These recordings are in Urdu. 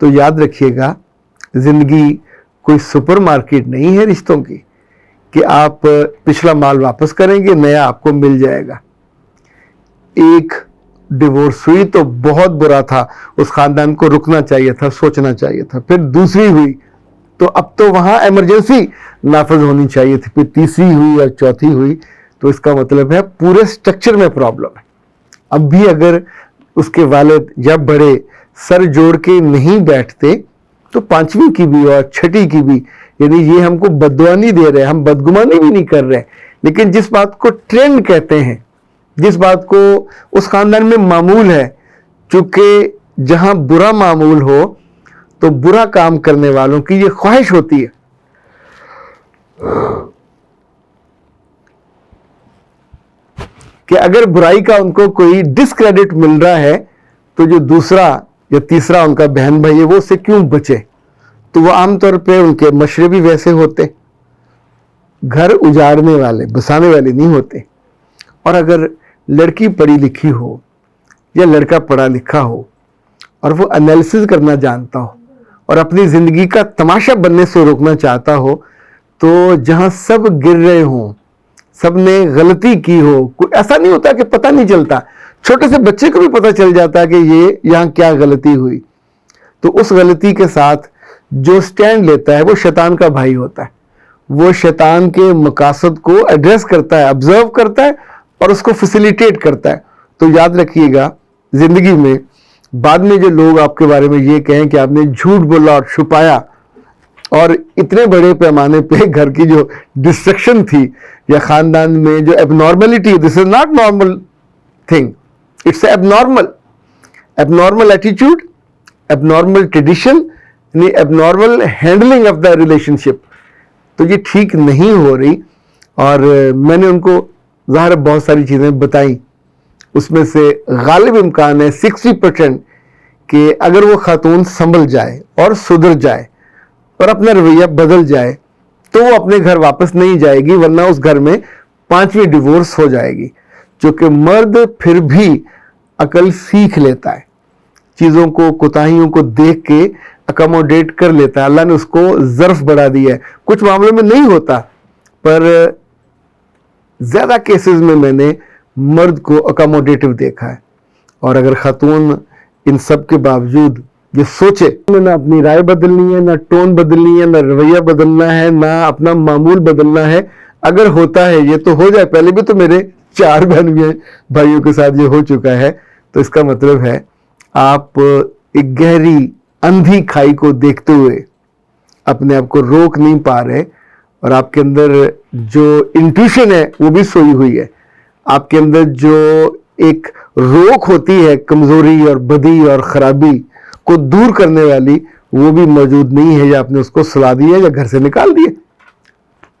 تو یاد رکھیے گا زندگی کوئی سپر مارکیٹ نہیں ہے رشتوں کی کہ آپ پچھلا مال واپس کریں گے نیا آپ کو مل جائے گا. ایک ڈیورس ہوئی تو بہت برا تھا, اس خاندان کو رکنا چاہیے تھا, سوچنا چاہیے تھا. پھر دوسری ہوئی تو اب تو وہاں ایمرجنسی نافذ ہونی چاہیے تھی. پھر تیسری ہوئی اور چوتھی ہوئی تو اس کا مطلب ہے پورے سٹرکچر میں پرابلم ہے. اب بھی اگر اس کے والد یا بڑے سر جوڑ کے نہیں بیٹھتے تو پانچویں کی بھی اور چھٹی کی بھی, یعنی یہ ہم کو بددعا نہیں دے رہے, ہم بدگمانی بھی نہیں کر رہے, لیکن جس بات کو ٹرینڈ کہتے ہیں, جس بات کو اس خاندان میں معمول ہے, چونکہ جہاں برا معمول ہو تو برا کام کرنے والوں کی یہ خواہش ہوتی ہے کہ اگر برائی کا ان کو کوئی ڈسکریڈٹ مل رہا ہے تو جو دوسرا یا تیسرا ان کا بہن بھائی ہے وہ اس سے کیوں بچے. تو وہ عام طور پہ ان کے مشورے بھی ویسے ہوتے, گھر اجاڑنے والے بسانے والے نہیں ہوتے. اور اگر لڑکی پڑھی لکھی ہو یا لڑکا پڑھا لکھا ہو اور وہ انالیسز کرنا جانتا ہو اور اپنی زندگی کا تماشا بننے سے روکنا چاہتا ہو, تو جہاں سب گر رہے ہوں, سب نے غلطی کی ہو, کوئی ایسا نہیں ہوتا کہ پتہ نہیں چلتا, چھوٹے سے بچے کو بھی پتہ چل جاتا ہے کہ یہ یہاں کیا غلطی ہوئی. تو اس غلطی کے ساتھ جو سٹینڈ لیتا ہے وہ شیطان کا بھائی ہوتا ہے. وہ شیطان کے مقاصد کو ایڈریس کرتا ہے, آبزرو کرتا ہے اور اس کو فیسیلیٹیٹ کرتا ہے. تو یاد رکھیے گا زندگی میں بعد میں جو لوگ آپ کے بارے میں یہ کہیں کہ آپ نے جھوٹ بولا اور چھپایا اور اتنے بڑے پیمانے پہ گھر کی جو ڈسٹرکشن تھی یا خاندان میں جو abnormality, this is not normal thing, it's abnormal attitude, abnormal tradition, یعنی abnormal handling of the relationship. تو یہ ٹھیک نہیں ہو رہی اور میں نے ان کو ظاہر بہت ساری چیزیں بتائیں. اس میں سے غالب امکان ہے 60% کہ اگر وہ خاتون سنبھل جائے اور سدھر جائے اور اپنا رویہ بدل جائے تو وہ اپنے گھر واپس نہیں جائے گی, ورنہ اس گھر میں 5ویں ڈیورس ہو جائے گی. چونکہ مرد پھر بھی عقل سیکھ لیتا ہے, چیزوں کو کوتاہیوں کو دیکھ کے اکاموڈیٹ کر لیتا ہے. اللہ نے اس کو ظرف بڑھا دیا ہے. کچھ معاملوں میں نہیں ہوتا, پر زیادہ کیسز میں میں نے مرد کو اکاموڈیٹو دیکھا ہے. اور اگر خاتون ان سب کے باوجود یہ سوچے نہ اپنی رائے بدلنی ہے, نہ ٹون بدلنی ہے, نہ رویہ بدلنا ہے, نہ اپنا معمول بدلنا ہے, اگر ہوتا ہے یہ تو ہو جائے. پہلے بھی تو میرے 4 بہن بھائیوں کے ساتھ یہ ہو چکا ہے. تو اس کا مطلب ہے آپ ایک گہری اندھی کھائی کو دیکھتے ہوئے اپنے آپ کو روک نہیں پا رہے, اور آپ کے اندر جو انٹیوشن ہے وہ بھی سوئی ہوئی ہے. آپ کے اندر جو ایک روک ہوتی ہے کمزوری اور بدی اور خرابی کو دور کرنے والی, وہ بھی موجود نہیں ہے, یا آپ نے اس کو سلا دیا یا گھر سے نکال دیا.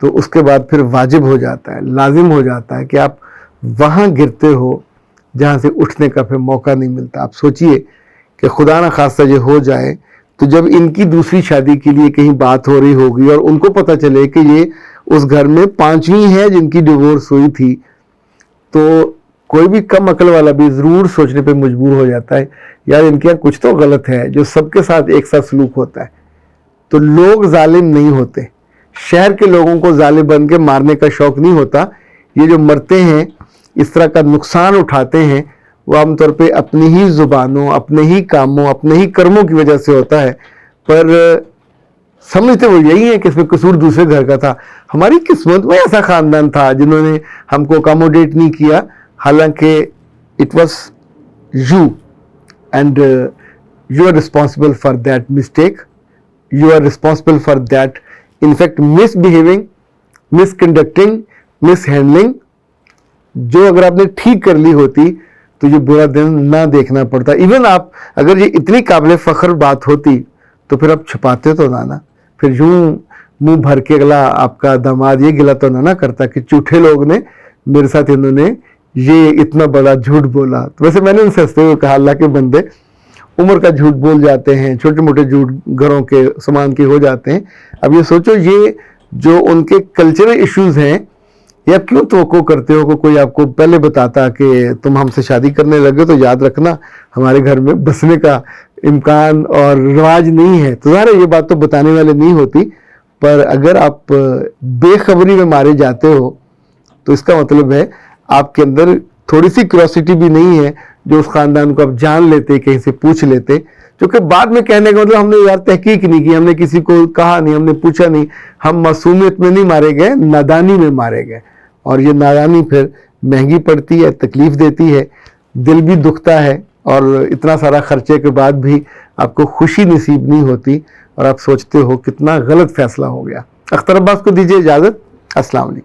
تو اس کے بعد پھر واجب ہو جاتا ہے, لازم ہو جاتا ہے کہ آپ وہاں گرتے ہو جہاں سے اٹھنے کا پھر موقع نہیں ملتا. آپ سوچئے کہ خدا نہ خواستہ یہ ہو جائے تو جب ان کی دوسری شادی کے لیے کہیں بات ہو رہی ہوگی اور ان کو پتہ چلے کہ یہ اس گھر میں 5ویں ہے جن کی ڈیورس ہوئی تھی, تو کوئی بھی کم عقل والا بھی ضرور سوچنے پہ مجبور ہو جاتا ہے یار ان کے یہاں کچھ تو غلط ہے جو سب کے ساتھ ایک ساتھ سلوک ہوتا ہے. تو لوگ ظالم نہیں ہوتے, شہر کے لوگوں کو ظالم بن کے مارنے کا شوق نہیں ہوتا. یہ جو مرتے ہیں اس طرح کا نقصان اٹھاتے ہیں وہ عام طور پہ اپنی ہی زبانوں, اپنے ہی کاموں, اپنے ہی کرموں کی وجہ سے ہوتا ہے, پر سمجھتے وہ یہی ہے کہ اس میں قصور دوسرے گھر کا تھا. ہماری قسمت میں ایسا خاندان تھا جنہوں نے ہم کو اکاموڈیٹ نہیں کیا, حالانکہ it was you and you are responsible for that mistake, you are responsible for that in fact misbehaving, misconducting, mishandling. جو اگر آپ نے ٹھیک کر لی ہوتی تو یہ برا دن نہ دیکھنا پڑتا. ایون آپ اگر یہ اتنی قابل فخر بات ہوتی تو پھر آپ چھپاتے تو نہ, پھر یوں منہ بھر کے اگلا آپ کا داماد یہ گلا تو نہ کرتا کہ جھوٹے لوگ نے میرے ساتھ انہوں نے یہ اتنا بڑا جھوٹ بولا. تو ویسے میں نے ان سے ہنستے ہوئے کہا اللہ کے بندے عمر کا جھوٹ بول جاتے ہیں, چھوٹے موٹے جھوٹ گھروں کے سامان کے ہو جاتے ہیں. اب یہ سوچو یہ جو ان کے کلچرل ایشوز ہیں یہ آپ کیوں توقع کرتے ہو کہ کوئی آپ کو پہلے بتاتا کہ تم ہم سے شادی کرنے لگے تو یاد رکھنا ہمارے گھر میں بسنے کا امکان اور رواج نہیں ہے، تو ظاہر ہے یہ بات تو بتانے والے نہیں ہوتی، پر اگر آپ بے خبری میں مارے جاتے ہو تو اس کا مطلب ہے آپ کے اندر تھوڑی سی کیوریوسٹی بھی نہیں ہے جو اس خاندان کو آپ جان لیتے، کہیں سے پوچھ لیتے. کیونکہ بعد میں کہنے کا مطلب ہم نے یار تحقیق نہیں کی، ہم نے کسی کو کہا نہیں، ہم نے پوچھا نہیں. ہم معصومیت میں نہیں مارے گئے، نادانی میں مارے گئے، اور یہ نادانی پھر مہنگی پڑتی ہے، تکلیف دیتی ہے، دل بھی دکھتا ہے، اور اتنا سارا خرچے کے بعد بھی آپ کو خوشی نصیب نہیں ہوتی اور آپ سوچتے ہو کتنا غلط فیصلہ ہو گیا. اختر عباس کو دیجیے اجازت. السلام علیکم.